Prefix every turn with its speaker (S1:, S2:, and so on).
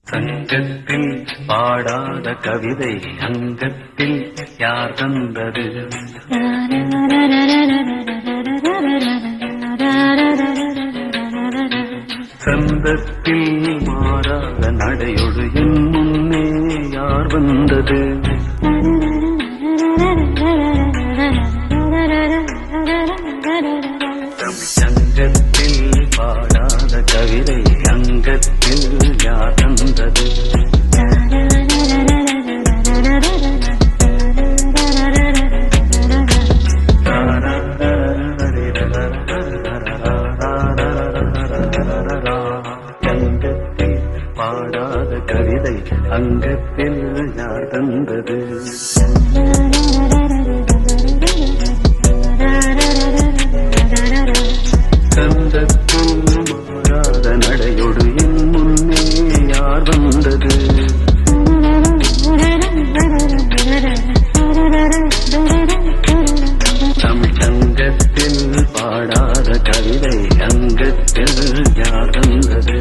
S1: சங்கத்தில் பாடாத கவிதை அங்கத்தில் யார் தந்தது? சந்தத்தில் மாறாத நடையொடு என் முன்னே யார் வந்தது? சங்கத்தில் பாடாத கவிதை அங்கத்தில் யார் தந்தது? சங்கத்தில் பாடாத கவிதை அங்கத்தில் யார் தந்தது? சந்தத்தில் மாறாத நடையொடு என் முன்னே யார் வந்தது? தமிழ் சங்கத்தில் பாடாத கவிதை அங்கத்தில் யார் வந்தது?